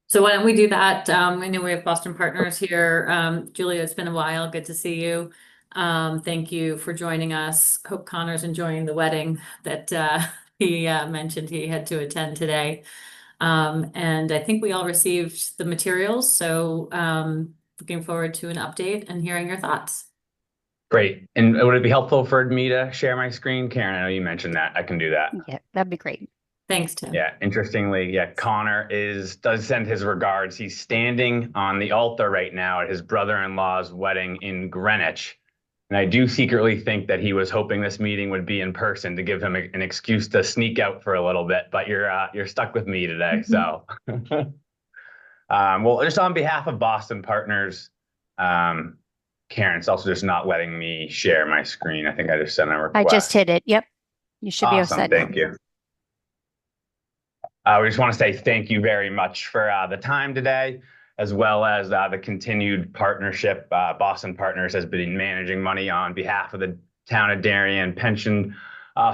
So why don't we do that? I know we have Boston Partners here. Julia, it's been a while. Good to see you. Thank you for joining us. Hope Connor's enjoying the wedding that he mentioned he had to attend today. And I think we all received the materials, so looking forward to an update and hearing your thoughts. Great. And would it be helpful for me to share my screen? Karen, I know you mentioned that. I can do that. Yeah, that'd be great. Thanks, Tim. Yeah, interestingly, yeah, Connor does send his regards. He's standing on the altar right now at his brother-in-law's wedding in Greenwich. And I do secretly think that he was hoping this meeting would be in person to give him an excuse to sneak out for a little bit, but you're stuck with me today. So well, just on behalf of Boston Partners, Karen, it's also just not letting me share my screen. I think I just sent a I just request. hit it. Yep. You should be all Awesome, set now. thank you. We just want to say thank you very much for the time today, as well as the continued partnership. Boston Partners has been managing money on behalf of the town of Darien pension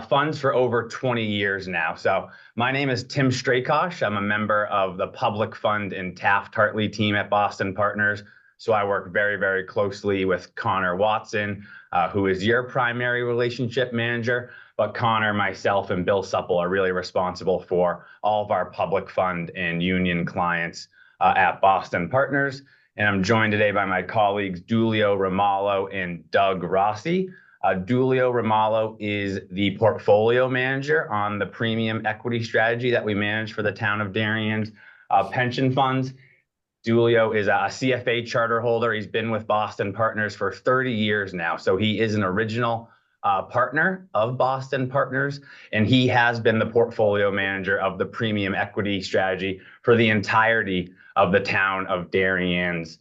funds for over 20 years now. So my name is Tim Strakosh. I'm a member of the public fund and Taft-Hartley team at Boston Partners. So I work very, very closely with Connor Watson, who is your primary relationship manager. But Connor, myself, and Bill Supple are really responsible for all of our public fund and union clients at Boston Partners. And I'm joined today by my colleagues, Dulio Ramallo and Doug Rossi. Dulio Ramallo is the portfolio manager on the premium equity strategy that we manage for the town of Darien's pension funds. Dulio is a CFA charter holder. He's been with Boston Partners for 30 years now. So he is an original partner of Boston Partners, and he has been the portfolio manager of the premium equity strategy for the entirety of the town of Darien's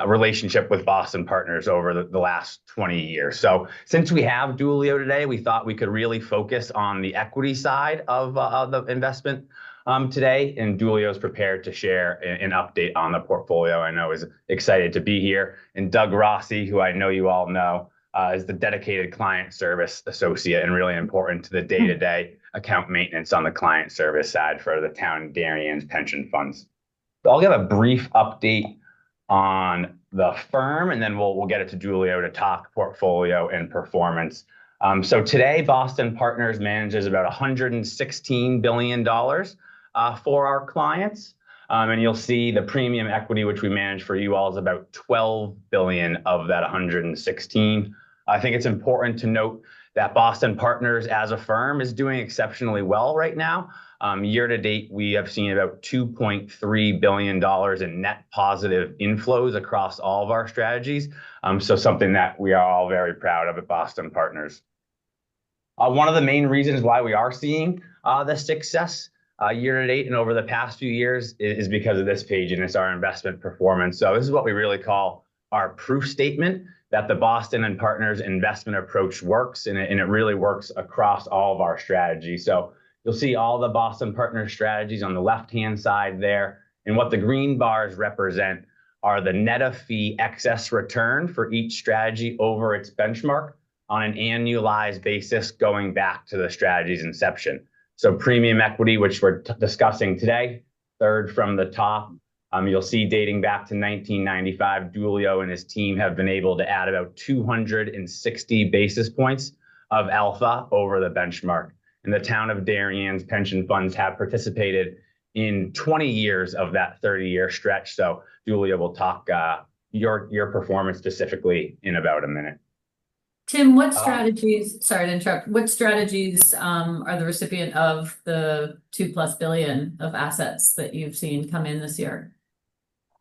relationship with Boston Partners over the last 20 years. So since we have Dulio today, we thought we could really focus on the equity side of the investment today, and Dulio is prepared to share an update on the portfolio. I know is excited to be here, and Doug Rossi, who I know you all know, is the dedicated client service associate and really important to the day-to-day account maintenance on the client service side for the town of Darien's pension funds. So I'll give a brief update on the firm, and then we'll get it to Dulio to talk portfolio and performance. So today, Boston Partners manages about $116 billion for our clients. And you'll see the premium equity, which we manage for you all, is about 12 billion of that 116. I think it's important to note that Boston Partners as a firm is doing exceptionally well right now. Year to date, we have seen about $2.3 billion in net positive inflows across all of our strategies. So something that we are all very proud of at Boston Partners. One of the main reasons why we are seeing the success year to date and over the past few years is because of this page, and it's our investment performance. So this is what we really call our proof statement that the Boston and Partners investment approach works, and it really works across all of our strategies. So you'll see all the Boston Partners strategies on the left-hand side there, and what the green bars represent are the net of fee excess return for each strategy over its benchmark on an annualized basis going back to the strategy's inception. So premium equity, which we're discussing today, third from the top. You'll see dating back to 1995, Dulio and his team have been able to add about 260 basis points of alpha over the benchmark. And the town of Darien's pension funds have participated in 20 years of that 30-year stretch. So Dulio will talk your performance specifically in about a minute. Tim, what strategies, sorry to interrupt, what strategies are the recipient of the 2+ billion of assets that you've seen come in this year?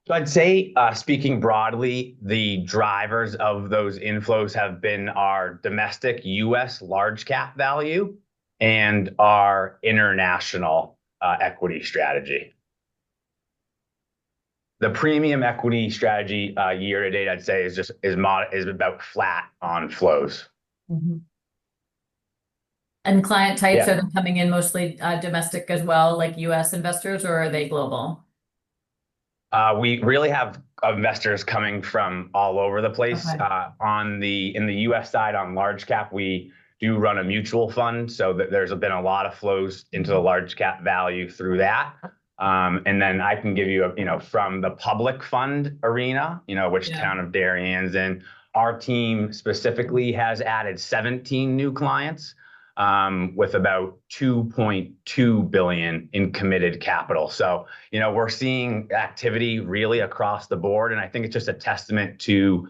So I'd say, speaking broadly, the drivers of those inflows have been our domestic US large cap value and our international equity strategy. The premium equity strategy year to date, I'd say, is about flat on flows. Mm-hmm. And client types, are they coming in mostly domestic as well, like US investors, or are they global? We really have investors coming from all over the place. Okay. In the US side, on large cap, we do run a mutual fund, so that there's been a lot of flows into the large cap value through that. And then I can give you from the public fund arena, which Yeah. Town of Darien's in. Our team specifically has added 17 new clients with about 2.2 billion in committed capital. So, we're seeing activity really across the board. And I think it's just a testament to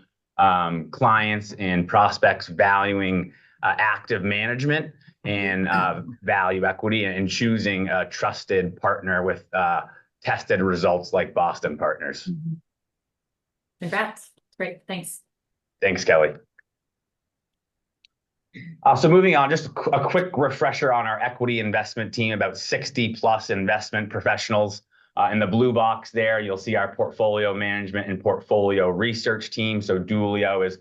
clients and prospects valuing active management and value equity and choosing a trusted partner with tested results like Boston Partners. Congrats. Great. Thanks. Thanks, Kelly. So moving on, just a quick refresher on our equity investment team, about 60 plus investment professionals. In the blue box there, you'll see our portfolio management and portfolio research team. So Dulio is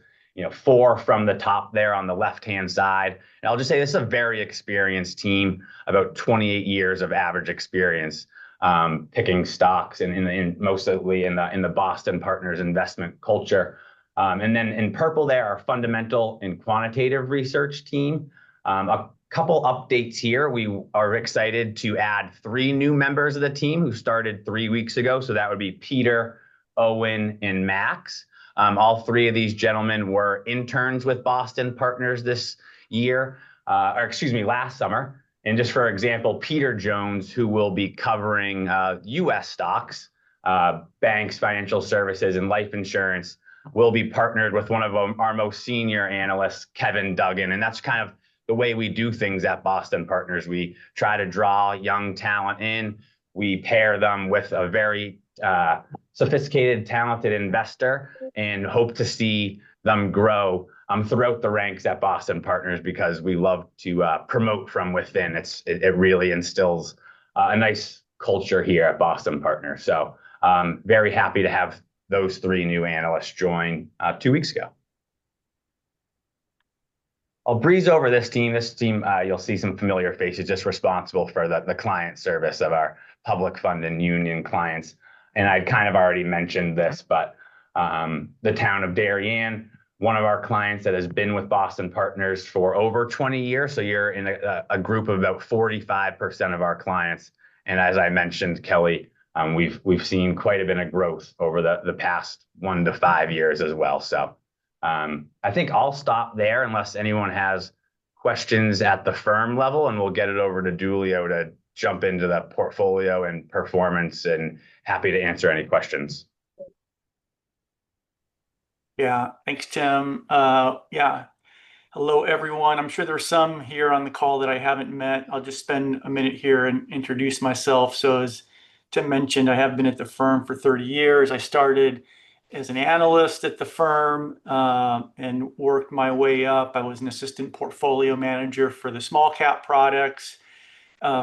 4 from the top there on the left-hand side. And I'll just say this is a very experienced team, about 28 years of average experience picking stocks and mostly in the Boston Partners investment culture. And then in purple there, our fundamental and quantitative research team. A couple updates here. We are excited to add 3 new members of the team who started 3 weeks ago. So that would be Peter, Owen, and Max. All 3 of these gentlemen were interns with Boston Partners this year, last summer. And just for example, Peter Jones, who will be covering U.S. stocks, banks, financial services, and life insurance, will be partnered with one of our most senior analysts, Kevin Duggan. And that's kind of the way we do things at Boston Partners. We try to draw young talent in. We pair them with a very sophisticated, talented investor and hope to see them grow throughout the ranks at Boston Partners because we love to promote from within. It really instills a nice culture here at Boston Partners. So very happy to have those 3 new analysts join 2 weeks ago. I'll breeze over this team. This team, you'll see some familiar faces, just responsible for the client service of our public fund and union clients. And I'd kind of already mentioned this, but the Town of Darien, one of our clients that has been with Boston Partners for over 20 years. So you're in a group of about 45% of our clients. And as I mentioned, Kelly, we've seen quite a bit of growth over the past 1 to 5 years as well. So I think I'll stop there unless anyone has questions at the firm level, and we'll get it over to Dulio to jump into the portfolio and performance, and happy to answer any questions. Yeah, thanks, Tim. Hello, everyone. I'm sure there's some here on the call that I haven't met. I'll just spend a minute here and introduce myself. So as Tim mentioned, I have been at the firm for 30 years. I started as an analyst at the firm and worked my way up. I was an assistant portfolio manager for the small cap products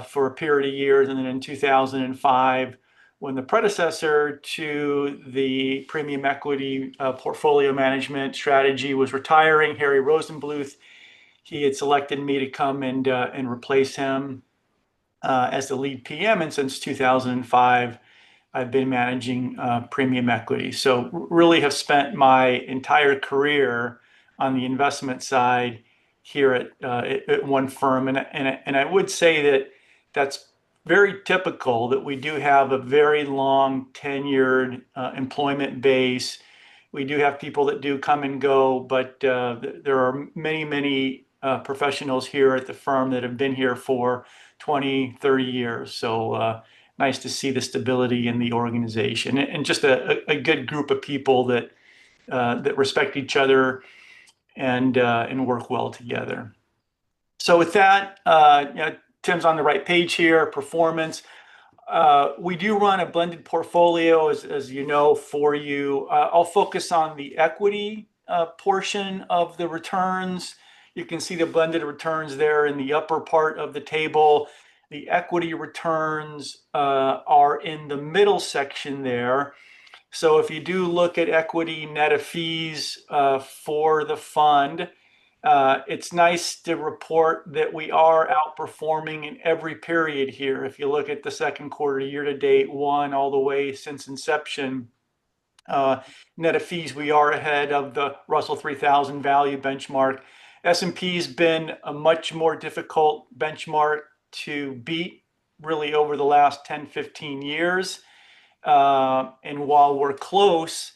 for a period of years. And then in 2005, when the predecessor to the premium equity portfolio management strategy was retiring, Harry Rosenbluth, he had selected me to come and replace him as the lead PM. And since 2005, I've been managing premium equity. So really have spent my entire career on the investment side here at one firm. And I would say that that's very typical, that we do have a very long tenured employment base. We do have people that do come and go, but there are many professionals here at the firm that have been here for 20, 30 years. So nice to see the stability in the organization and just a good group of people that respect each other and work well together. So with that, Tim's on the right page here, performance. We do run a blended portfolio, as you know, for you. I'll focus on the equity portion of the returns. You can see the blended returns there in the upper part of the table. The equity returns are in the middle section there. So if you do look at equity net of fees for the fund, it's nice to report that we are outperforming in every period here. If you look at the second quarter, year to date, one all the way since inception, net of fees, we are ahead of the Russell 3000 value benchmark. S&P's been a much more difficult benchmark to beat really over the last 10, 15 years. And while we're close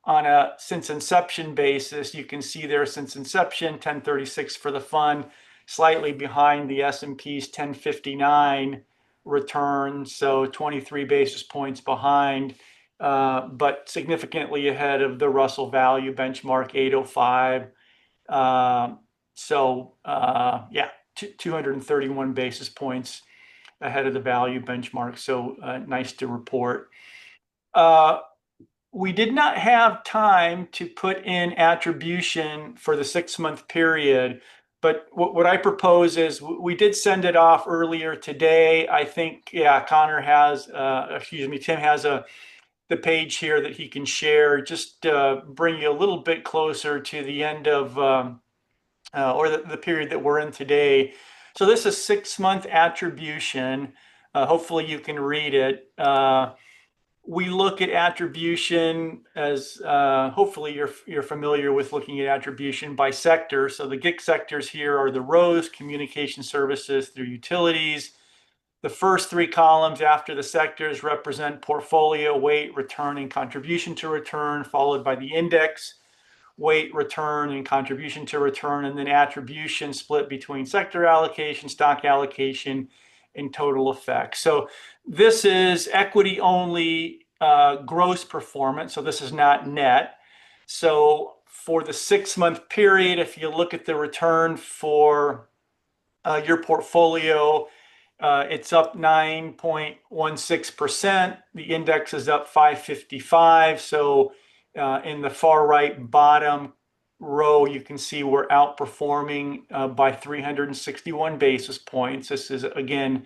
on a since inception basis, you can see there since inception, 1036 for the fund, slightly behind the S&P's 1059 return, so 23 basis points behind, but significantly ahead of the Russell Value benchmark 805. Yeah, 231 basis points ahead of the value benchmark. So nice to report. We did not have time to put in attribution for the 6-month period, but what I propose is we did send it off earlier today. I think, yeah, Connor has, Tim has the page here that he can share, just bring you a little bit closer to the end of, or the period that we're in today. So this is 6-month attribution. Hopefully you can read it. We look at attribution as, hopefully you're familiar with looking at attribution by sector. So the GIC sectors here are the rows: communication services through utilities. The first 3 columns after the sectors represent portfolio weight, return, and contribution to return, followed by the index weight, return, and contribution to return, and then attribution split between sector allocation, stock allocation, and total effect. So this is equity only gross performance. So this is not net. So for the 6-month period, if you look at the return for your portfolio, it's up 9.16%. The index is up 555. So in the far right bottom row, you can see we're outperforming by 361 basis points. This is, again,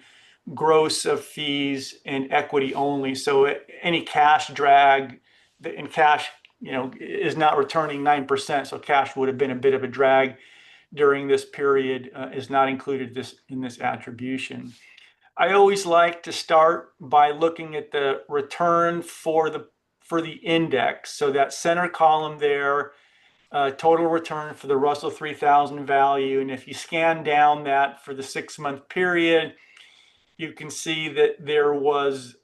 gross of fees and equity only. So any cash drag, and cash, is not returning 9%. So cash would have been a bit of a drag during this period, is not included in this attribution. I always like to start by looking at the return for the index. So that center column there, total return for the Russell 3000 value. And if you scan down that for the 6-month period, you can see that there was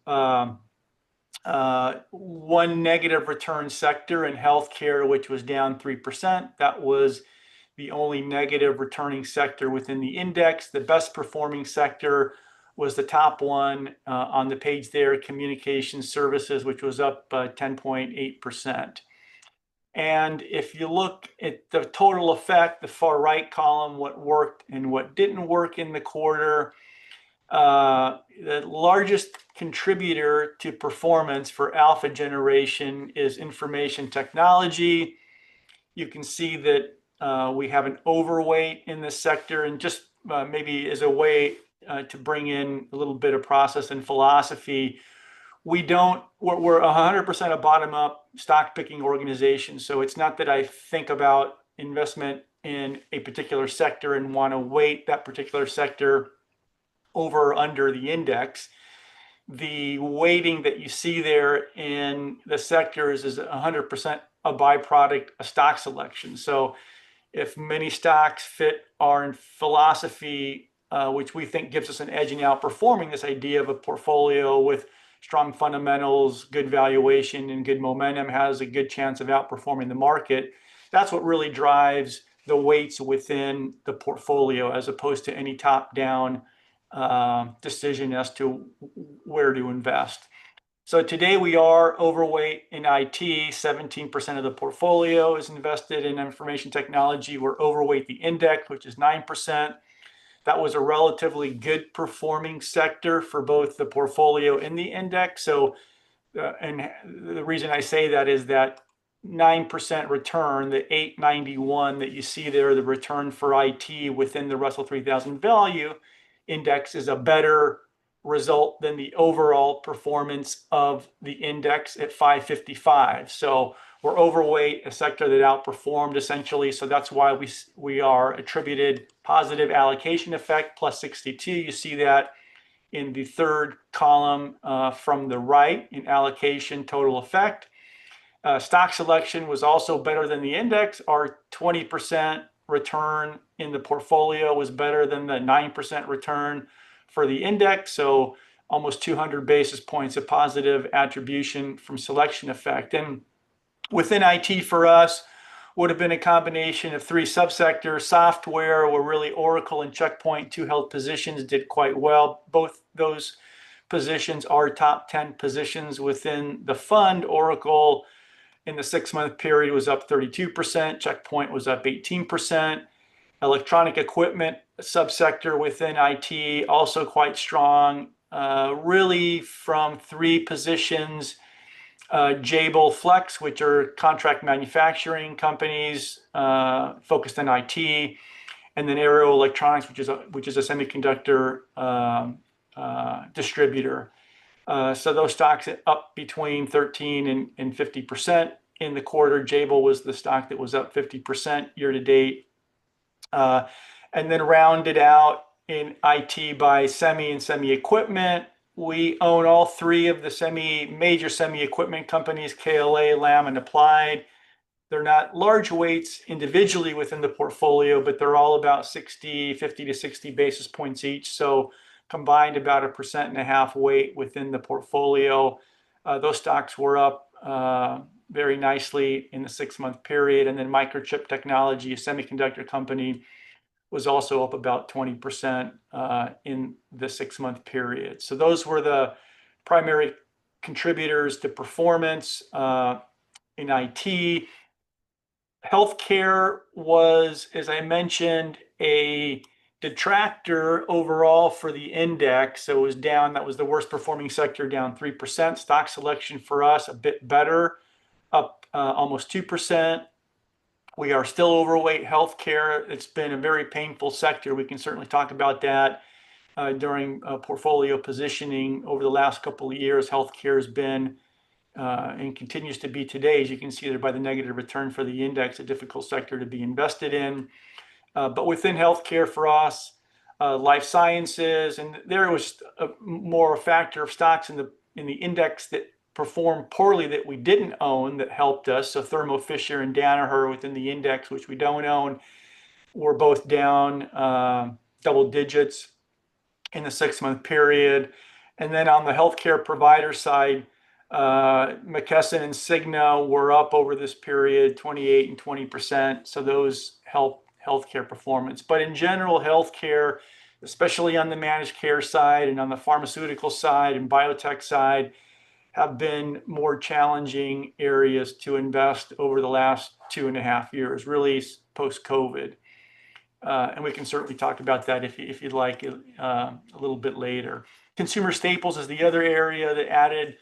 one negative return sector in healthcare, which was down 3%. That was the only negative returning sector within the index. The best performing sector was the top one on the page there, communication services, which was up 10.8%. And if you look at the total effect, the far right column, what worked and what didn't work in the quarter, the largest contributor to performance for alpha generation is information technology. You can see that we have an overweight in this sector, and just maybe as a way to bring in a little bit of process and philosophy, we're 100% a bottom-up stock picking organization. So it's not that I think about investment in a particular sector and want to weight that particular sector over or under the index. The weighting that you see there in the sectors is 100% a byproduct of stock selection. So if many stocks fit our philosophy, which we think gives us an edge in outperforming, this idea of a portfolio with strong fundamentals, good valuation, and good momentum has a good chance of outperforming the market. That's what really drives the weights within the portfolio, as opposed to any top-down decision as to where to invest. So today we are overweight in IT. 17% of the portfolio is invested in information technology. We're overweight the index, which is 9%. That was a relatively good performing sector for both the portfolio and the index. So, and the reason I say that is that 9% return, the 891 that you see there, the return for IT within the Russell 3000 value index, is a better result than the overall performance of the index at 555. So we're overweight a sector that outperformed essentially. So that's why we are attributed positive allocation effect plus 62. You see that in the third column from the right in allocation total effect. Stock selection was also better than the index. Our 20% return in the portfolio was better than the 9% return for the index. So almost 200 basis points of positive attribution from selection effect. And within IT for us would have been a combination of three subsectors. Software, where really Oracle and Checkpoint, two held positions, did quite well. Both those positions are top 10 positions within the fund. Oracle in the 6-month period was up 32%. Checkpoint was up 18%. Electronic equipment subsector within IT also quite strong, really from three positions. Jabil, Flex, which are contract manufacturing companies focused on IT, and then Aero Electronics, which is a semiconductor distributor. So those stocks up between 13 and 50% in the quarter. Jabil was the stock that was up 50% year to date. And then rounded out in IT by semi and semi equipment. We own all three of the major semi equipment companies, KLA, Lam, and Applied. They're not large weights individually within the portfolio, but they're all about 50 to 60 basis points each. So combined about 1.5% weight within the portfolio. Those stocks were up very nicely in the 6-month period. And then Microchip Technology, a semiconductor company, was also up about 20% in the 6-month period. So those were the primary contributors to performance in IT. Healthcare was, as I mentioned, a detractor overall for the index. So it was down. That was the worst performing sector, down 3%. Stock selection for us a bit better, up almost 2%. We are still overweight healthcare. It's been a very painful sector. We can certainly talk about that during portfolio positioning over the last couple of years. Healthcare has been and continues to be today, as you can see there by the negative return for the index, a difficult sector to be invested in. But within healthcare for us, life sciences, and there was more a factor of stocks in the index that performed poorly that we didn't own that helped us. So Thermo Fisher and Danaher within the index, which we don't own, were both down double digits in the 6-month period. And then on the healthcare provider side, McKesson and Cigna were up over this period 28 and 20%. So those help healthcare performance. But in general, healthcare, especially on the managed care side and on the pharmaceutical side and biotech side, have been more challenging areas to invest over the last 2.5 years, really post-COVID. And we can certainly talk about that if you'd like a little bit later. Consumer staples is the other area that added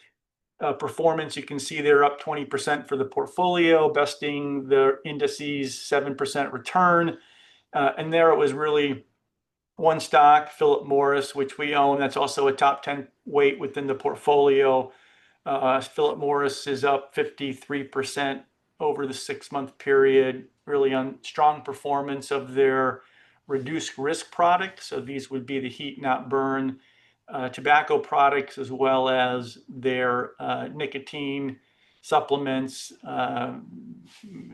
performance. You can see they're up 20% for the portfolio, besting the indices 7% return. And there it was really one stock, Philip Morris, which we own. That's also a top 10 weight within the portfolio. Philip Morris is up 53% over the 6-month period, really on strong performance of their reduced risk products. So these would be the heat not burn tobacco products, as well as their nicotine supplements. I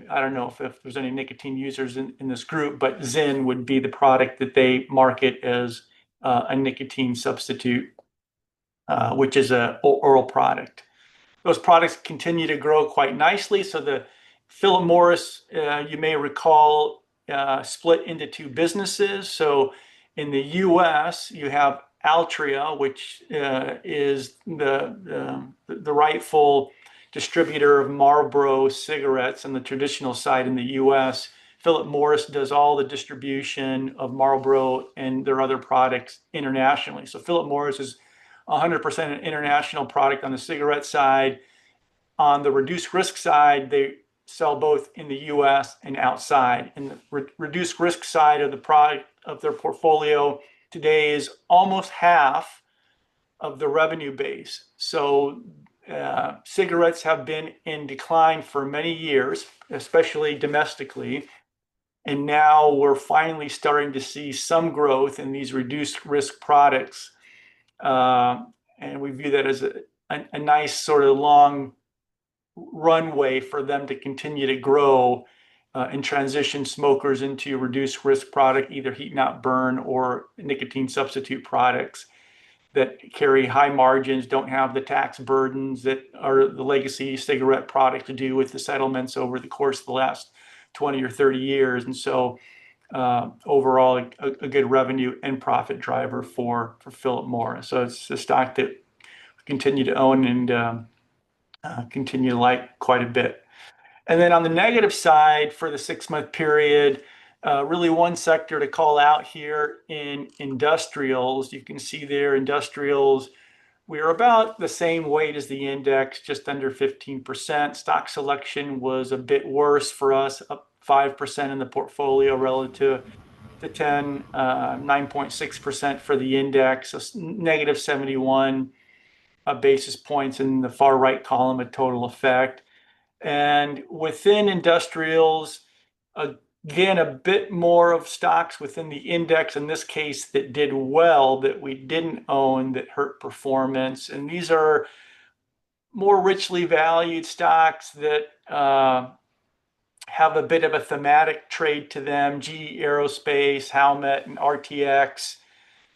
don't know if there's any nicotine users in this group, but Zyn would be the product that they market as a nicotine substitute, which is an oral product. Those products continue to grow quite nicely. So the Philip Morris, you may recall, split into two businesses. So in the US, you have Altria, which is the rightful distributor of Marlboro cigarettes on the traditional side in the US. Philip Morris does all the distribution of Marlboro and their other products internationally. So Philip Morris is 100% an international product on the cigarette side. On the reduced risk side, they sell both in the US and outside. And the reduced risk side of the product of their portfolio today is almost half of the revenue base. So cigarettes have been in decline for many years, especially domestically. And now we're finally starting to see some growth in these reduced risk products. And we view that as a nice sort of long runway for them to continue to grow and transition smokers into reduced risk product, either heat not burn or nicotine substitute products that carry high margins, don't have the tax burdens that are the legacy cigarette product to do with the settlements over the course of the last 20 or 30 years. And so overall, a good revenue and profit driver for Philip Morris. So it's a stock that we continue to own and continue to like quite a bit. And then on the negative side for the 6-month period, really one sector to call out here in industrials. You can see there, industrials, we're about the same weight as the index, just under 15%. Stock selection was a bit worse for us, up 5% in the portfolio relative to 9.6% for the index, so negative 71 basis points in the far right column of total effect. And within industrials, again, a bit more of stocks within the index, in this case, that did well, that we didn't own, that hurt performance. And these are more richly valued stocks that have a bit of a thematic trade to them, GE Aerospace, Howmet, and RTX,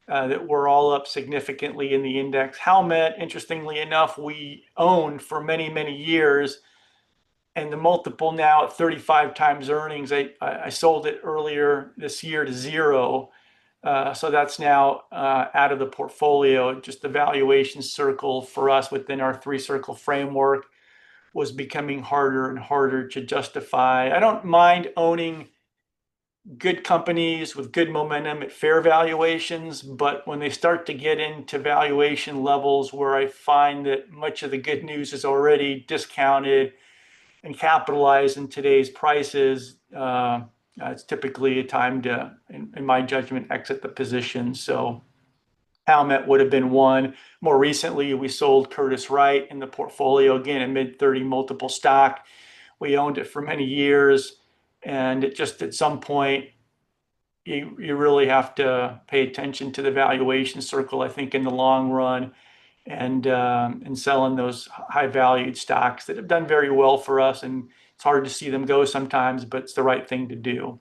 that were all up significantly in the index. Howmet, interestingly enough, we owned for many, many years, and the multiple now at 35 times earnings. I sold it earlier this year to 0. So that's now out of the portfolio. Just the valuation circle for us within our 3-circle framework was becoming harder and harder to justify. I don't mind owning good companies with good momentum at fair valuations, but when they start to get into valuation levels where I find that much of the good news is already discounted and capitalized in today's prices, it's typically a time to, in my judgment, exit the position. So Howmet would have been one. More recently, we sold Curtiss-Wright in the portfolio, again, a mid-30 multiple stock. We owned it for many years, and it just at some point, you really have to pay attention to the valuation circle, I think, in the long run, and selling those high valued stocks that have done very well for us. And it's hard to see them go sometimes, but it's the right thing to do.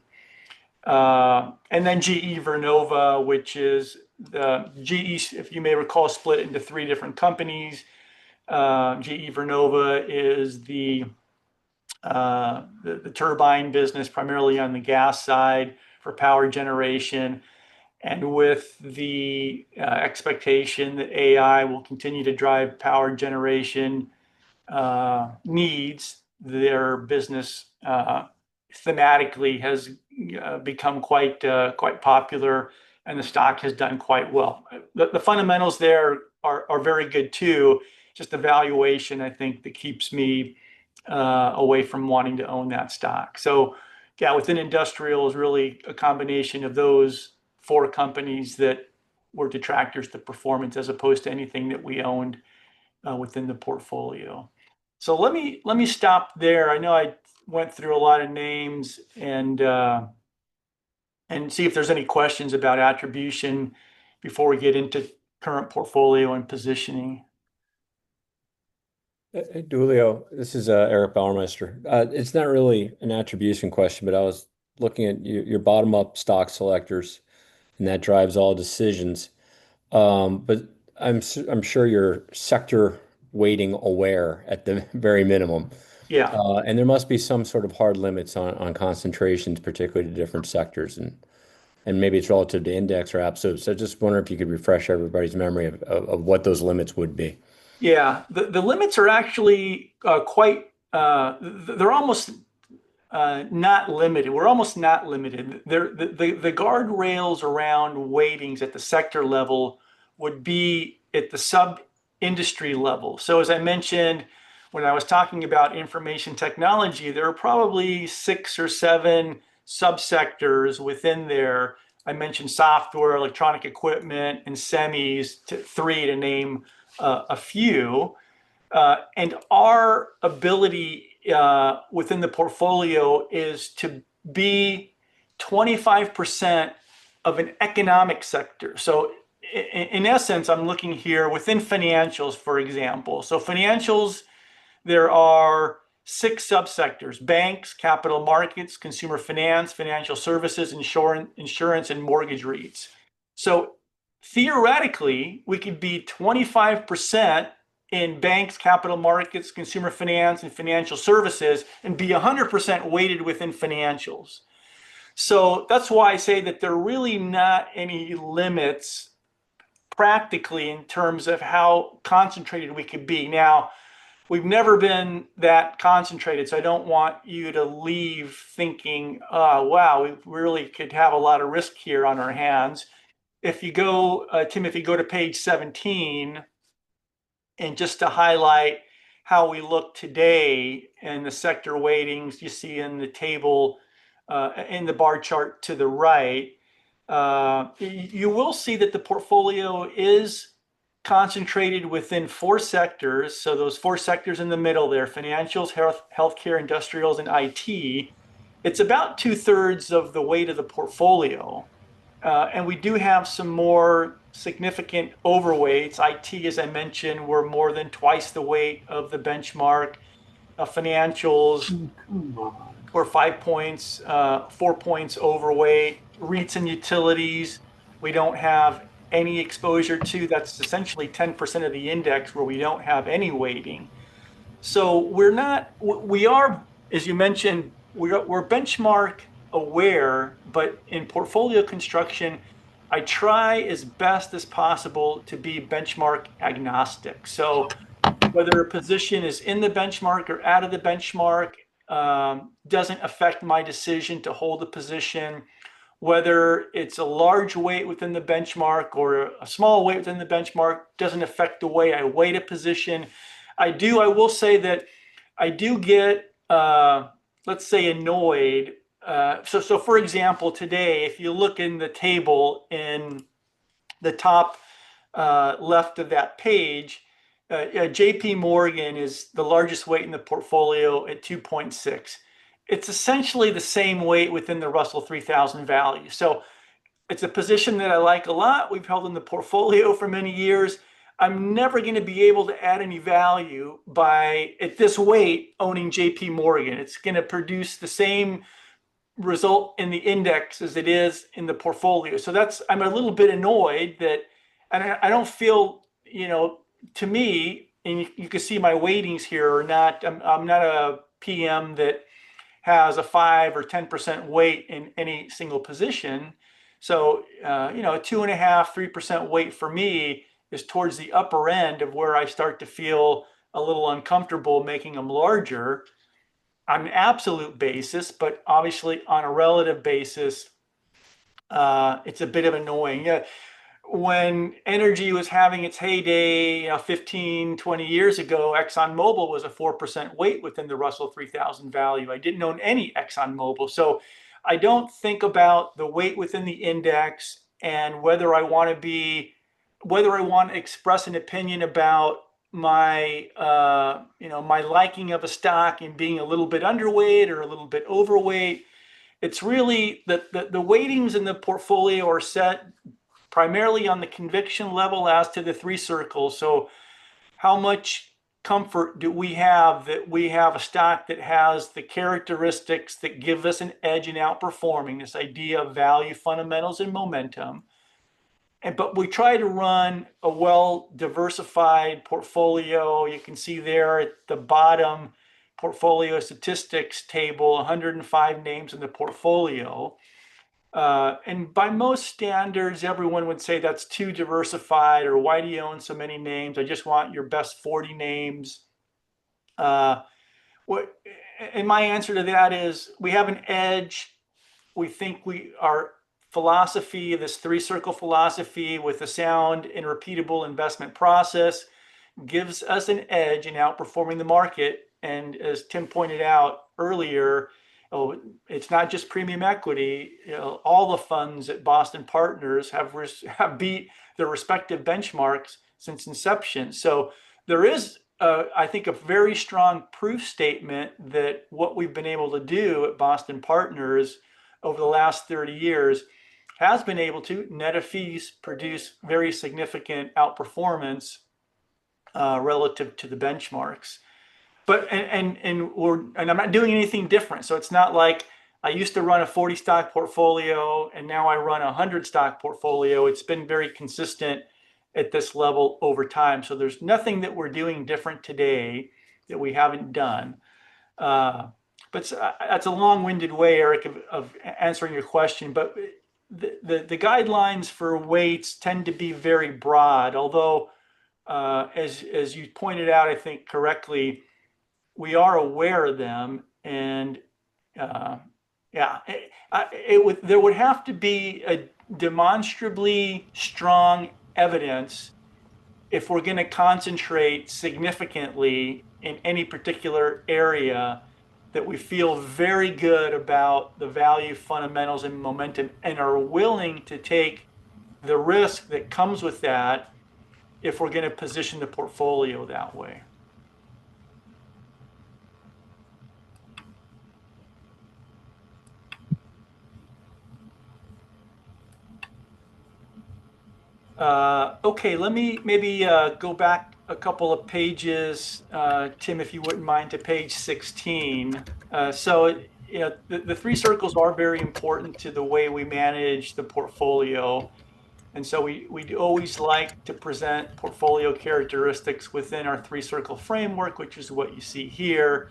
And then GE Vernova, which is the GE, if you may recall, split into 3 different companies. GE Vernova is the turbine business, primarily on the gas side for power generation. And with the expectation that AI will continue to drive power generation needs, their business thematically has become quite popular, and the stock has done quite well. The fundamentals there are very good too. Just the valuation, I think, that keeps me away from wanting to own that stock. So yeah, within industrial is really a combination of those 4 companies that were detractors to performance as opposed to anything that we owned within the portfolio. So let me stop there. I know I went through a lot of names, and see if there's any questions about attribution before we get into current portfolio and positioning. Hey, Julio, this is Eric Bauermeister. It's not really an attribution question, but I was looking at your bottom-up stock selectors, and that drives all decisions. But I'm sure you're sector weighting aware at the very minimum. Yeah. And there must be some sort of hard limits on concentrations, particularly to different sectors, and maybe it's relative to index or absolute. So I just wonder if you could refresh everybody's memory of what those limits would be. Yeah, the limits are actually quite, they're almost not limited. We're almost not limited. The guardrails around weightings at the sector level would be at the sub-industry level. So as I mentioned, when I was talking about information technology, there are probably 6 or 7 subsectors within there. I mentioned software, electronic equipment, and semis, 3 to name a few. And our ability within the portfolio is to be 25% of an economic sector. So in essence, I'm looking here within financials, for example. So financials, there are 6 subsectors: banks, capital markets, consumer finance, financial services, insurance, and mortgage REITs. So theoretically, we could be 25% in banks, capital markets, consumer finance, and financial services, and be 100% weighted within financials. So that's why I say that there are really not any limits practically in terms of how concentrated we could be. Now, we've never been that concentrated, so I don't want you to leave thinking, wow, we really could have a lot of risk here on our hands. If you go, Tim, if you go to page 17, and just to highlight how we look today and the sector weightings you see in the table, in the bar chart to the right, you will see that the portfolio is concentrated within 4 sectors. So those 4 sectors in the middle there: financials, healthcare, industrials, and IT. It's about 2/3 of the weight of the portfolio. And we do have some more significant overweights. IT, as I mentioned, we're more than twice the weight of the benchmark. Financials, we're 5 points, 4 points overweight. REITs and utilities, we don't have any exposure to. That's essentially 10% of the index where we don't have any weighting. So we are, as you mentioned, we're benchmark aware, but in portfolio construction, I try as best as possible to be benchmark agnostic. So whether a position is in the benchmark or out of the benchmark doesn't affect my decision to hold the position. Whether it's a large weight within the benchmark or a small weight within the benchmark doesn't affect the way I weight a position. I will say that I do get, let's say, annoyed. So for example, today, if you look in the table in the top left of that page, JP Morgan is the largest weight in the portfolio at 2.6. It's essentially the same weight within the Russell 3000 value. So it's a position that I like a lot. We've held in the portfolio for many years. I'm never going to be able to add any value by, at this weight, owning JP Morgan. It's going to produce the same result in the index as it is in the portfolio. So I'm a little bit annoyed that, and I don't feel, to me, and you can see my weightings here are not, I'm not a PM that has a 5 or 10% weight in any single position. So, a 2.5%, 3% weight for me is towards the upper end of where I start to feel a little uncomfortable making them larger on an absolute basis, but obviously on a relative basis, it's a bit of annoying. When energy was having its heyday 15, 20 years ago, ExxonMobil was a 4% weight within the Russell 3000 value. I didn't own any ExxonMobil. So I don't think about the weight within the index and whether I want to express an opinion about my my liking of a stock and being a little bit underweight or a little bit overweight. It's really the weightings in the portfolio are set primarily on the conviction level as to the 3 circles. So how much comfort do we have that we have a stock that has the characteristics that give us an edge in outperforming, this idea of value, fundamentals, and momentum. But we try to run a well-diversified portfolio. You can see there at the bottom portfolio statistics table, 105 names in the portfolio. And by most standards, everyone would say that's too diversified, or why do you own so many names? I just want your best 40 names. And my answer to that is we have an edge. We think our philosophy, this 3-circle philosophy with a sound and repeatable investment process, gives us an edge in outperforming the market. And as Tim pointed out earlier, it's not just premium equity. All the funds at Boston Partners have beat their respective benchmarks since inception. So there is, I think, a very strong proof statement that what we've been able to do at Boston Partners over the last 30 years has been able to, net of fees, produce very significant outperformance relative to the benchmarks. but and I'm not doing anything different. So it's not like I used to run a 40 stock portfolio and now I run a 100 stock portfolio. It's been very consistent at this level over time. So there's nothing that we're doing different today that we haven't done. But that's a long-winded way, Eric, of answering your question. But the guidelines for weights tend to be very broad, although as you pointed out, I think correctly, we are aware of them, and there would have to be a demonstrably strong evidence if we're going to concentrate significantly in any particular area that we feel very good about the value, fundamentals, and momentum, and are willing to take the risk that comes with that if we're going to position the portfolio that way. Okay, let me maybe go back a couple of pages, Tim, if you wouldn't mind, to page 16. The three circles are very important to the way we manage the portfolio. And so we always like to present portfolio characteristics within our three circle framework, which is what you see here.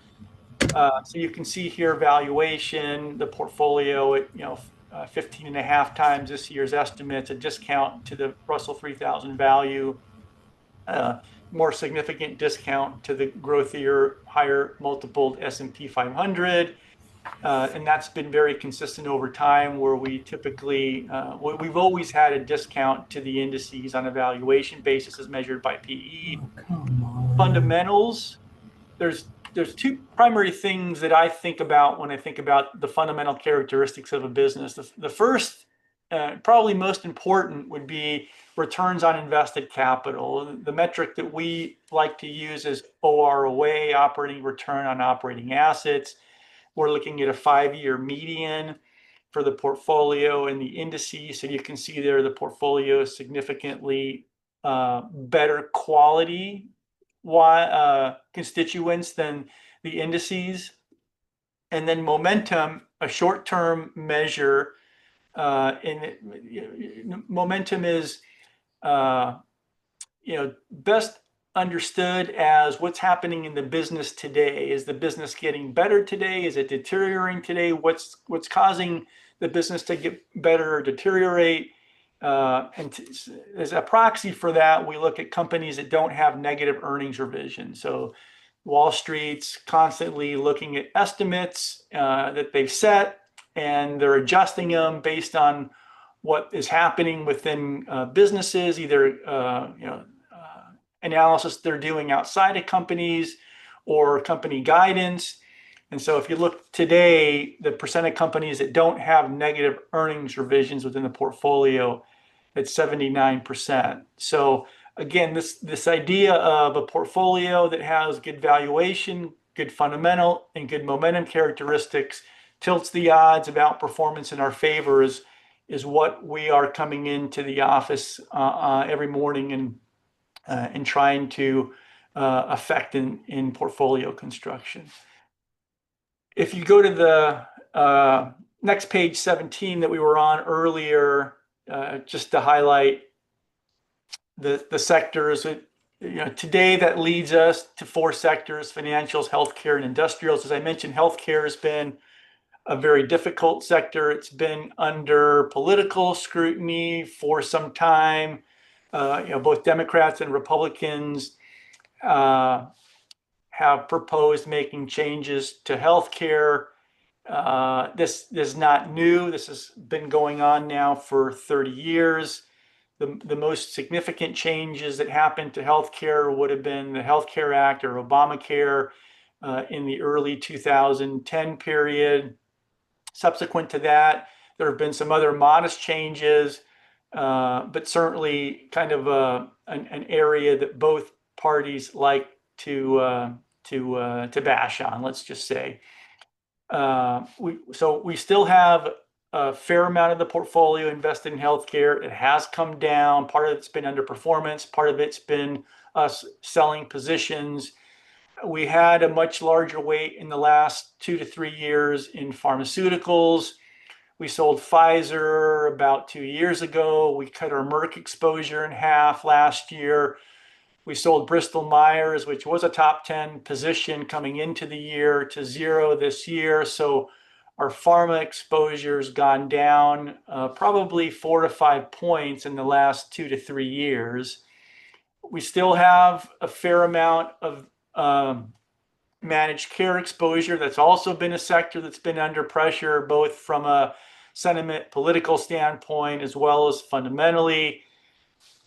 So you can see here valuation, the portfolio at 15.5 times this year's estimates, a discount to the Russell 3000 value, more significant discount to the growthier, higher multiple S&P 500. And that's been very consistent over time, where we typically, we've always had a discount to the indices on a valuation basis as measured by PE. Fundamentals, there's two primary things that I think about when I think about the fundamental characteristics of a business. The first, probably most important, would be returns on invested capital. The metric that we like to use is OROA, operating return on operating assets. We're looking at a 5-year median for the portfolio and the indices. So you can see there the portfolio is significantly better quality constituents than the indices. And then momentum, a short-term measure. Momentum is best understood as what's happening in the business today. Is the business getting better today? Is it deteriorating today? What's causing the business to get better or deteriorate? As a proxy for that, we look at companies that don't have negative earnings revision. So Wall Street's constantly looking at estimates that they've set, and they're adjusting them based on what is happening within businesses, either analysis they're doing outside of companies or company guidance. And so if you look today, the percent of companies that don't have negative earnings revisions within the portfolio, it's 79%. So again, this idea of a portfolio that has good valuation, good fundamental, and good momentum characteristics tilts the odds of outperformance in our favor is what we are coming into the office every morning and trying to affect in portfolio construction. If you go to the next page, 17, that we were on earlier, just to highlight the sectors. Today that leads us to 4 sectors: financials, healthcare, and industrials. As I mentioned, healthcare has been a very difficult sector. It's been under political scrutiny for some time. Both Democrats and Republicans have proposed making changes to healthcare. This is not new. This has been going on now for 30 years. The most significant changes that happened to healthcare would have been the Health Care Act, or Obamacare, in the early 2010 period. Subsequent to that, there have been some other modest changes, but certainly kind of an area that both parties like to bash on, let's just say. So we still have a fair amount of the portfolio invested in healthcare. It has come down. Part of it's been underperformance. Part of it's been us selling positions. We had a much larger weight in the last 2 to 3 years in pharmaceuticals. We sold Pfizer about 2 years ago. We cut our Merck exposure in half last year. We sold Bristol Myers, which was a top 10 position coming into the year, to zero this year. So our pharma exposure's gone down probably 4 to 5 points in the last 2 to 3 years. We still have a fair amount of managed care exposure. That's also been a sector that's been under pressure, both from a sentiment political standpoint as well as fundamentally.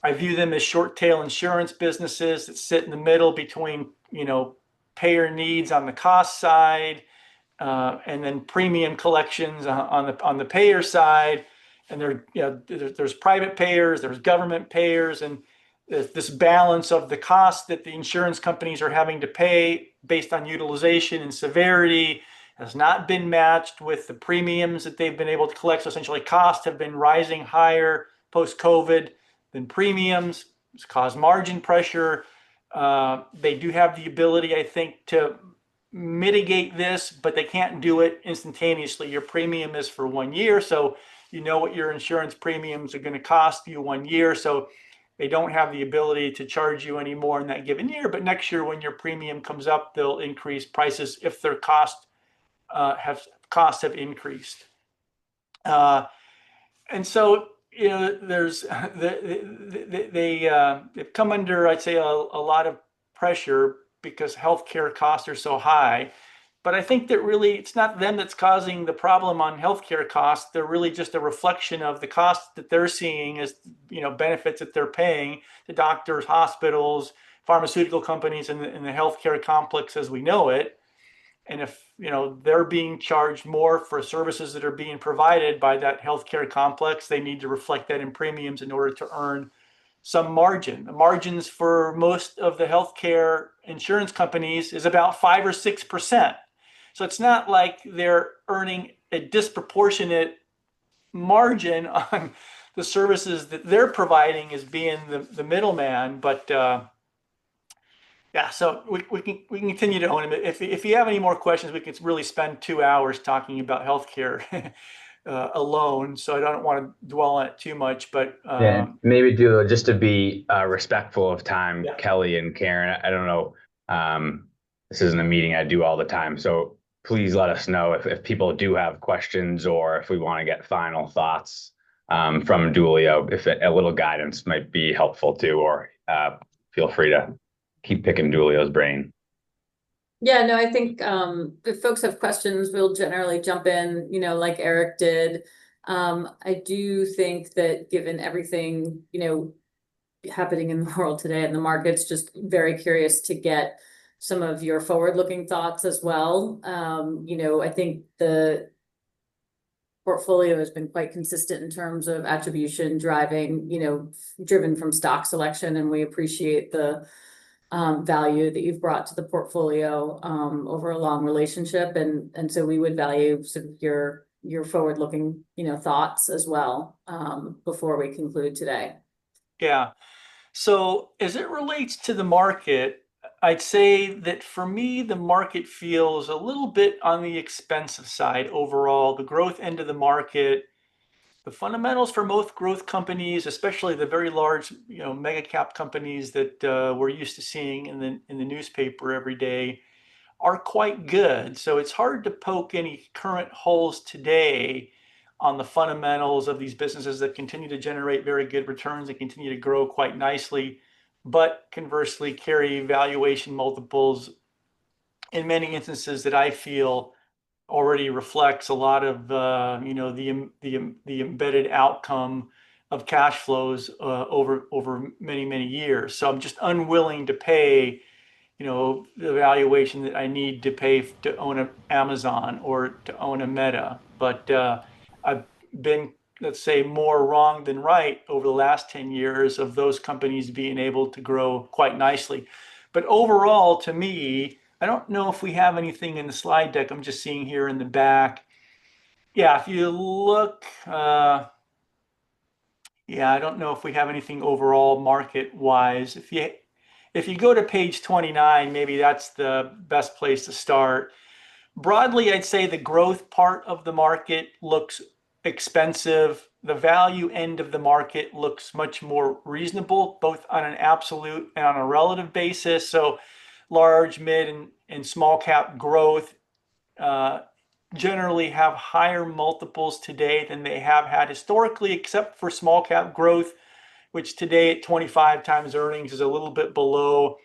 I view them as short tail insurance businesses that sit in the middle between, payer needs on the cost side, and then premium collections on the payer side. And there's private payers, there's government payers, and this balance of the cost that the insurance companies are having to pay based on utilization and severity has not been matched with the premiums that they've been able to collect. So essentially costs have been rising higher post-COVID than premiums. It's caused margin pressure. They do have the ability, I think, to mitigate this, but they can't do it instantaneously. Your premium is for 1 year, so you know what your insurance premiums are going to cost you 1 year. So they don't have the ability to charge you any more in that given year. But next year, when your premium comes up, they'll increase prices if their costs have increased. And so there's they've come under, I'd say, a lot of pressure because healthcare costs are so high. But I think that really it's not them that's causing the problem on healthcare costs. They're really just a reflection of the costs that they're seeing as benefits that they're paying to doctors, hospitals, pharmaceutical companies, and the healthcare complex as we know it. And if they're being charged more for services that are being provided by that healthcare complex, they need to reflect that in premiums in order to earn some margin. The margins for most of the healthcare insurance companies is about 5 or 6%. So it's not like they're earning a disproportionate margin on the services that they're providing as being the middleman. But yeah, so we can continue to own them. If you have any more questions, we could really spend 2 hours talking about healthcare alone. So I don't want to dwell on it too much, but Yeah, maybe just to be respectful of time, Yeah. Kelly and Karen. I don't know. This isn't a meeting I do all the time, so please let us know if people do have questions or if we want to get final thoughts from Dulio. If a little guidance might be helpful too, or feel free to keep picking Dulio's brain. Yeah, no, I think if folks have questions, we'll generally jump in, like Eric did. I do think that given everything, happening in the world today and the markets, just very curious to get some of your forward-looking thoughts as well. I think the portfolio has been quite consistent in terms of attribution driving, driven from stock selection, and we appreciate the value that you've brought to the portfolio over a long relationship, and so we would value sort of your forward-looking thoughts as well before we conclude today. Yeah. So as it relates to the market, I'd say that for me, the market feels a little bit on the expensive side overall. The growth end of the market, the fundamentals for most growth companies, especially the very large, mega cap companies that we're used to seeing in the newspaper every day, are quite good. So it's hard to poke any current holes today on the fundamentals of these businesses that continue to generate very good returns and continue to grow quite nicely, but conversely carry valuation multiples in many instances that I feel already reflects a lot of the embedded outcome of cash flows over many years. So I'm just unwilling to pay the valuation that I need to pay to own an Amazon or to own a Meta. But I've been, let's say, more wrong than right over the last 10 years of those companies being able to grow quite nicely. But overall, to me, I don't know if we have anything in the slide deck. I'm just seeing here in the back. Yeah, if you look, I don't know if we have anything overall market-wise. If if you go to page 29, maybe that's the best place to start. Broadly, I'd say the growth part of the market looks expensive. The value end of the market looks much more reasonable, both on an absolute and on a relative basis. So large, mid, and small cap growth generally have higher multiples today than they have had historically, except for small cap growth, which today at 25 times earnings is a little bit below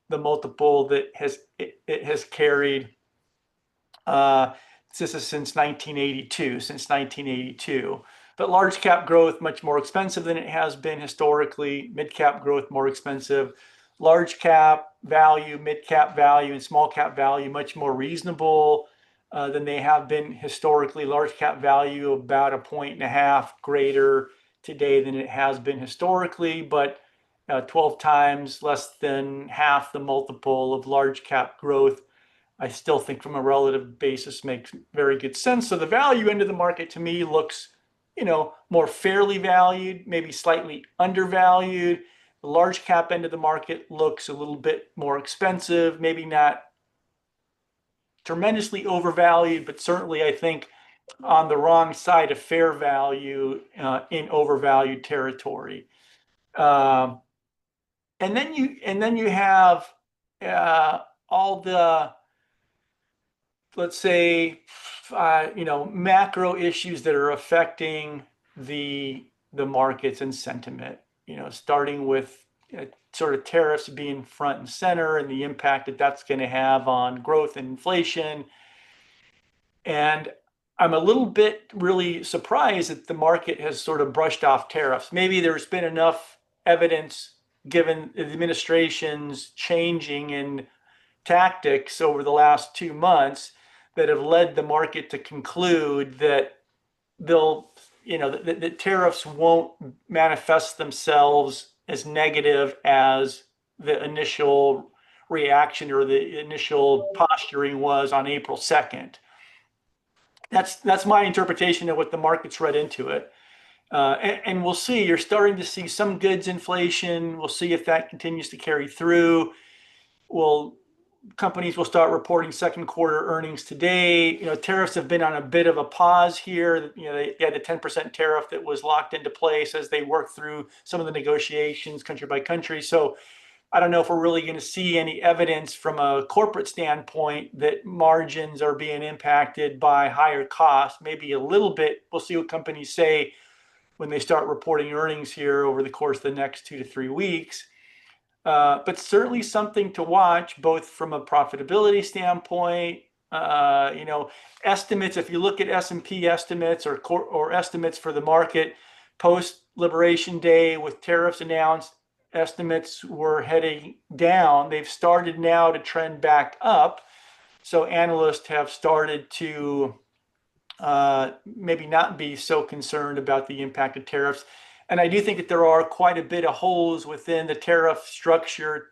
the multiple that it has carried. This is since 1982. But large cap growth much more expensive than it has been historically. Mid cap growth more expensive. Large cap value, mid cap value, and small cap value much more reasonable than they have been historically. Large cap value about 1.5 points greater today than it has been historically, but 12 times less than half the multiple of large cap growth. I still think from a relative basis makes very good sense. So the value end of the market to me looks, more fairly valued, maybe slightly undervalued. The large cap end of the market looks a little bit more expensive, maybe not tremendously overvalued, but certainly I think on the wrong side of fair value in overvalued territory. And then you have all the, let's say, macro issues that are affecting the markets and sentiment. Starting with sort of tariffs being front and center and the impact that that's going to have on growth and inflation. And I'm a little bit really surprised that the market has sort of brushed off tariffs. Maybe there's been enough evidence given the administration's changing in tactics over the last 2 months that have led the market to conclude that that tariffs won't manifest themselves as negative as the initial reaction or the initial posturing was on April 2nd. That's my interpretation of what the market's read into it. And we'll see. You're starting to see some goods inflation. We'll see if that continues to carry through. Companies will start reporting second quarter earnings today. Tariffs have been on a bit of a pause here. They had a 10% tariff that was locked into place as they work through some of the negotiations country by country. So I don't know if we're really going to see any evidence from a corporate standpoint that margins are being impacted by higher costs. Maybe a little bit. We'll see what companies say when they start reporting earnings here over the course of the next 2 to 3 weeks. But certainly something to watch, both from a profitability standpoint. Estimates. If you look at S&P estimates or estimates for the market post Liberation Day with tariffs announced, estimates were heading down. They've started now to trend back up. So analysts have started to maybe not be so concerned about the impact of tariffs. And I do think that there are quite a bit of holes within the tariff structure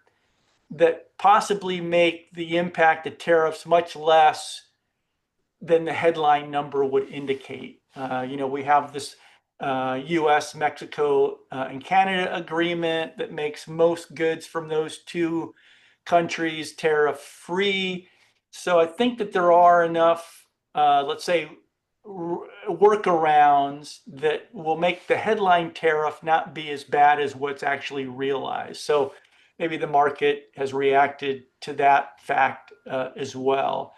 that possibly make the impact of tariffs much less than the headline number would indicate. We have this U.S., Mexico, and Canada agreement that makes most goods from those two countries tariff free. So I think that there are enough, let's say, workarounds that will make the headline tariff not be as bad as what's actually realized. So maybe the market has reacted to that fact as well.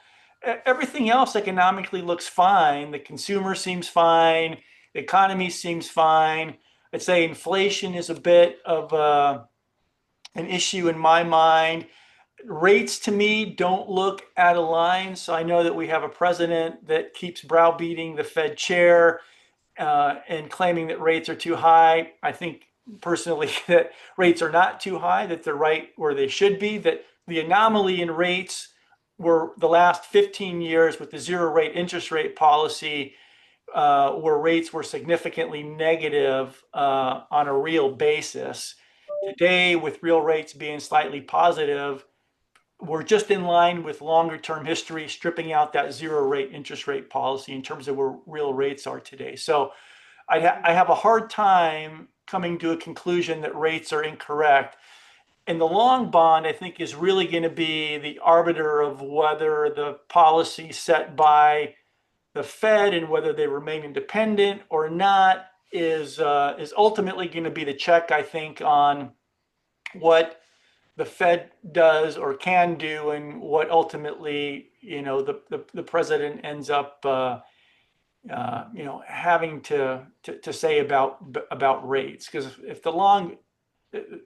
Everything else economically looks fine. The consumer seems fine. The economy seems fine. I'd say inflation is a bit of an issue in my mind. Rates to me don't look out of line. So I know that we have a president that keeps browbeating the Fed chair and claiming that rates are too high. I think personally that rates are not too high, that they're right where they should be, that the anomaly in rates were the last 15 years with the zero rate interest rate policy where rates were significantly negative on a real basis. Today, with real rates being slightly positive, we're just in line with longer term history, stripping out that zero rate interest rate policy in terms of where real rates are today. So I have a hard time coming to a conclusion that rates are incorrect. And the long bond, I think, is really going to be the arbiter of whether the policy set by the Fed and whether they remain independent or not is ultimately going to be the check, I think, on what the Fed does or can do, and what ultimately, the president ends up, having to say about rates. Because if the long,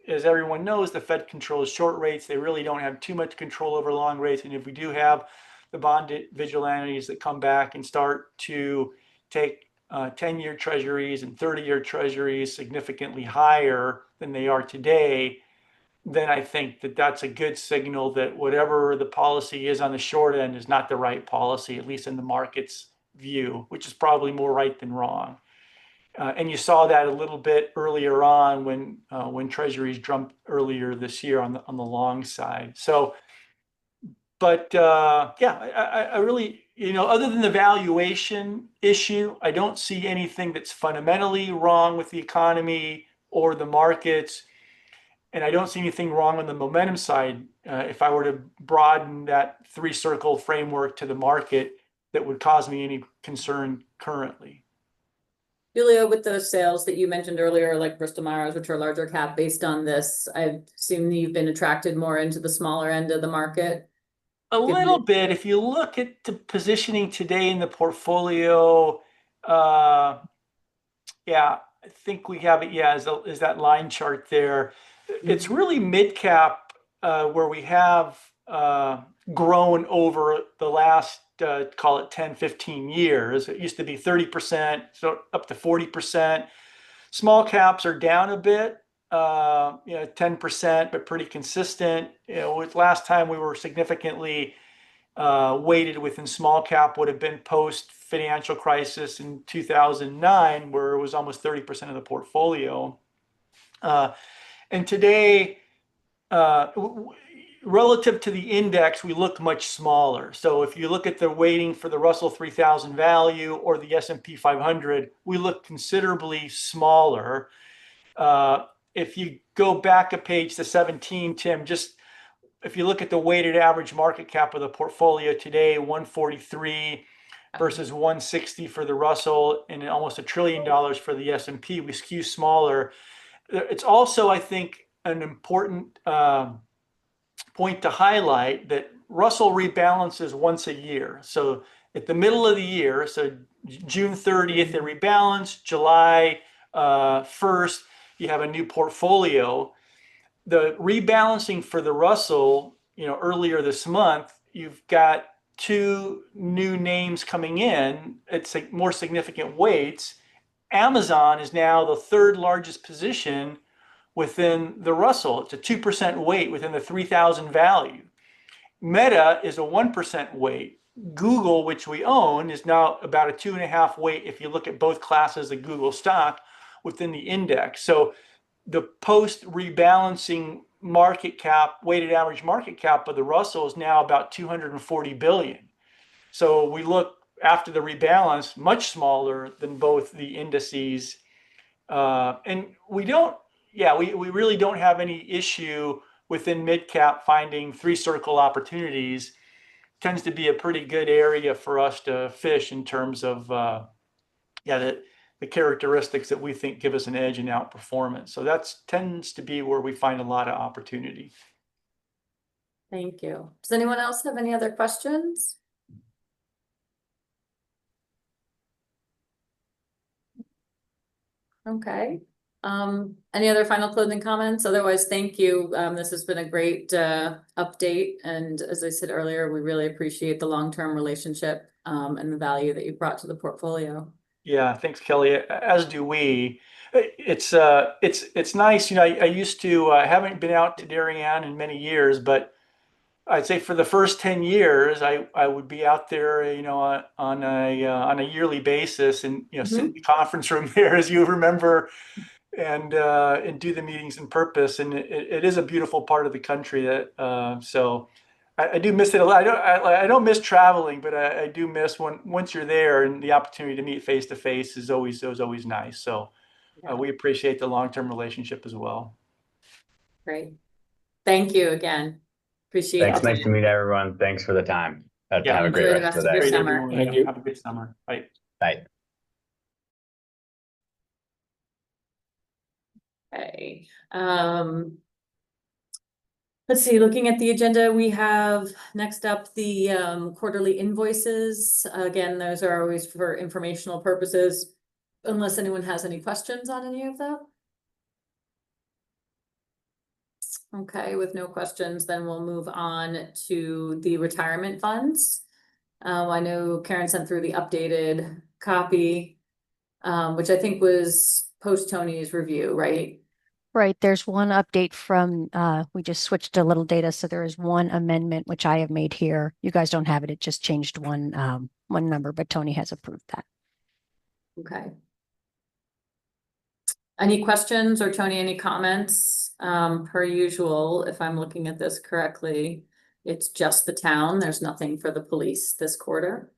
as everyone knows, the Fed controls short rates. They really don't have too much control over long rates. And if we do have the bond vigilantes that come back and start to take 10-year treasuries and 30-year treasuries significantly higher than they are today, then I think that that's a good signal that whatever the policy is on the short end is not the right policy, at least in the market's view, which is probably more right than wrong. And you saw that a little bit earlier on when treasuries jumped earlier this year on the long side. So, but I really, other than the valuation issue, I don't see anything that's fundamentally wrong with the economy or the markets. And I don't see anything wrong on the momentum side. If I were to broaden that three-circle framework to the market, that would cause me any concern currently. Julia, with those sales that you mentioned earlier, like Bristol Myers, which are larger cap based on this, I've seen you've been attracted more into the smaller end of the market. A little bit. If you look at the positioning today in the portfolio, I think we have it. Yeah, is that line chart there? It's really mid cap where we have grown over the last, call it 10, 15 years. It used to be 30%, so up to 40%. Small caps are down a bit, 10%, but pretty consistent. With last time we were significantly weighted within small cap would have been post financial crisis in 2009, where it was almost 30% of the portfolio. And today, relative to the index, we look much smaller. So if you look at the weighting for the Russell 3000 value or the S&P 500, we look considerably smaller. If you go back a page to 17, Tim, just if you look at the weighted average market cap of the portfolio today, 143 versus 160 for the Russell and almost $1 trillion for the S&P, we skew smaller. It's also, I think, an important point to highlight that Russell rebalances once a year. So at the middle of the year, so June 30th, they rebalance. July 1st, you have a new portfolio. The rebalancing for the Russell, earlier this month, you've got two new names coming in. It's like more significant weights. Amazon is now the third largest position within the Russell. It's a 2% weight within the 3000 value. Meta is a 1% weight. Google, which we own, is now about a 2.5 weight if you look at both classes of Google stock within the index. So the post rebalancing market cap, weighted average market cap of the Russell is now about 240 billion. So we look after the rebalance much smaller than both the indices. And we really don't have any issue within mid cap finding three circle opportunities. Tends to be a pretty good area for us to fish in terms of the characteristics that we think give us an edge in outperformance. So that tends to be where we find a lot of opportunity. Thank you. Does anyone else have any other questions? Okay. Any other final closing comments? Otherwise, thank you. This has been a great update. And as I said earlier, we really appreciate the long-term relationship and the value that you brought to the portfolio. Yeah, thanks, Kelly. As do we. It's nice. I used to haven't been out to Darien in many years, but I'd say for the first 10 years, I would be out there, on a yearly basis, and sit in the conference room there, as you remember, and do the meetings in purpose. And it is a beautiful part of the country. So I do miss it a lot. I don't miss traveling, but I do miss once you're there, and the opportunity to meet face to face is always nice. So we appreciate the long-term relationship as well. Great. Thank you again. Appreciate Thanks. it. Nice to meet everyone. Thanks for the time. Yeah, Have a great enjoy the rest of rest the of your day. Great, summer. everyone. Thank Yeah, you. have a good summer. Bye. Bye. Okay. Let's see, looking at the agenda, we have next up the quarterly invoices. Again, those are always for informational purposes, unless anyone has any questions on any of that. Okay, with no questions, then we'll move on to the retirement funds. I know Karen sent through the updated copy, which I think was post Tony's review, right? Right, there's one update from, we just switched a little data, so there is one amendment which I have made here. You guys don't have it, it just changed one number, but Tony has approved that. Okay. Any questions or Tony, any comments? Per usual, if I'm looking at this correctly, it's just the town. There's nothing for the police this quarter.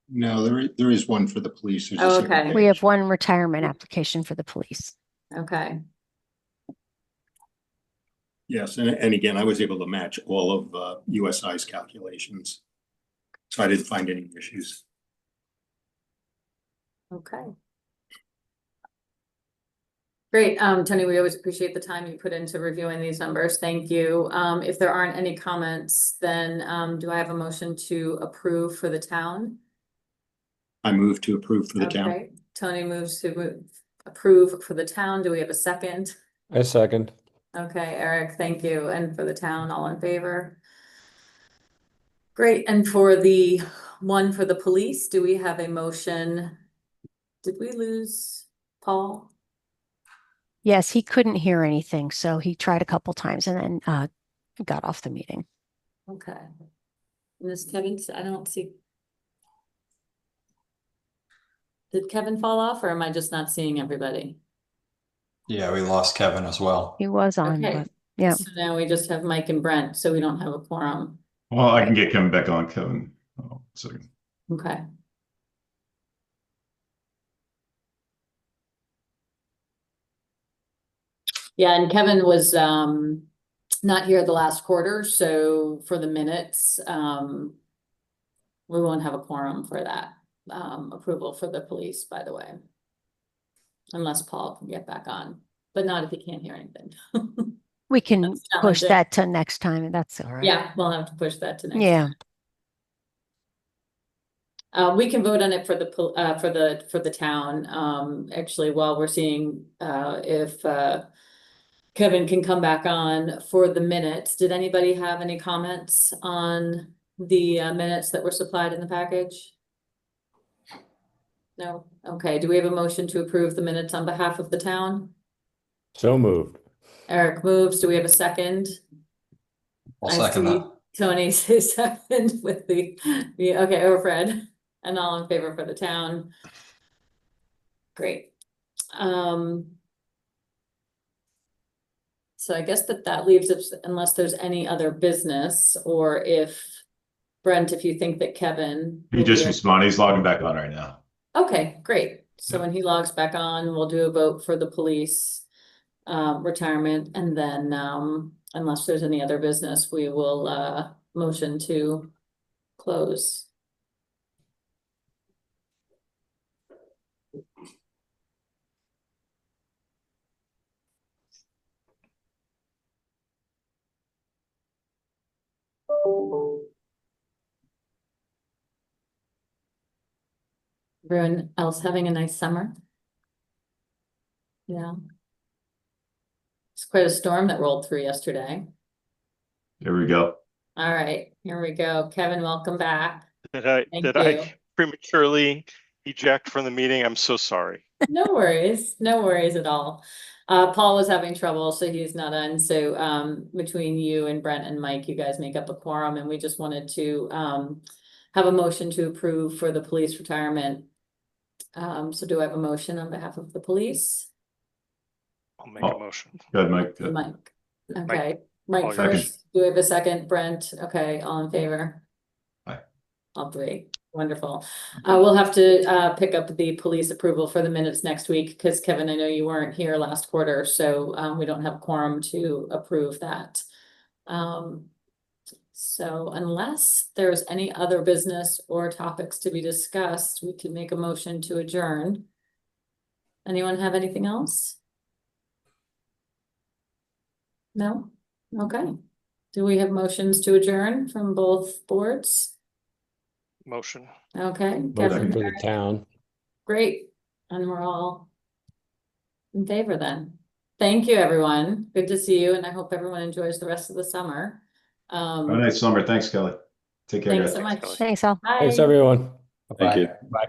No, there is one for the police. There's a Oh, separate okay. We have page. one retirement application for the police. Okay, Yes, and again, I was able to match all of USI's calculations. So I didn't find any issues. okay. Great, Tony, we always appreciate the time you put into reviewing these numbers. Thank you. If there aren't any comments, then do I have a motion to approve for the town? I moved to approve for the town. Okay, Tony moves to approve for the town. Do we have a second? I second. Okay, Eric, thank you. And for the town, all in favor? Great, and for the one for the police, do we have a motion? Did we lose Paul? Yes, he couldn't hear anything, so he tried a couple times and then got off the meeting. Okay. Miss Kevin, I don't see. Did Kevin fall off or am I just not seeing everybody? Yeah, we lost Kevin as well. He was on, Okay. but yeah. So now we just have Mike and Brent, so we don't have a quorum. Well, I can get Kevin back on, Kevin. Oh, second. Okay. Yeah, and Kevin was not here the last quarter, so for the minutes, we won't have a quorum for that approval for the police, by the way. Unless Paul can get back on, but not if he can't hear anything. We can That's push challenging. that to next time, and that's all right. Yeah, we'll have to push that to next. Yeah, We can vote on it for the town, actually, while we're seeing, if, Kevin can come back on for the minutes. Did anybody have any comments on the minutes that were supplied in the package? No? Okay, do we have a motion to approve the minutes on behalf of the town? So moved. Eric moves, do we have a second? I'll I second see that. Tony says second with the, okay, or Fred, and all in favor for the town. Great. So I guess that leaves us, unless there's any other business, or if, Brent, if you think that Kevin. He will just be- responded. He's logging back on right now. Okay, great. So when he logs back on, we'll do a vote for the police retirement, and then unless there's any other business, we will motion to close. Everyone else having a nice summer? Yeah. It's quite a storm that rolled through yesterday. Here we go. All right, here we go. Kevin, welcome back. Did Thank did you. I prematurely eject from the meeting? I'm so sorry. No worries at all. Paul was having trouble, so he's not on. So between you and Brent and Mike, you guys make up a quorum, and we just wanted to have a motion to approve for the police retirement. So do I have a motion on behalf of the police? I'll make Oh. a motion. Go ahead, Mike. Go ahead. Mike. Okay, Mike all yours. first. Do we have a second? Brent? Okay, all in favor? Aye. All three. Wonderful. We'll have to pick up the police approval for the minutes next week because Kevin, I know you weren't here last quarter, so we don't have quorum to approve that. So unless there's any other business or topics to be discussed, we can make a motion to adjourn. Anyone have anything else? No? Okay. Do we have motions to adjourn from both boards? Motion. Okay. Motion Kevin, for the town. great. And we're all in favor then. Thank you, everyone. Good to see you, and I hope everyone enjoys the rest of the summer. Have a nice summer. Thanks, Kelly. Take care, Thanks guys. so much. Kelly. Thanks, all. Bye. Thanks, everyone. Thank you. Bye.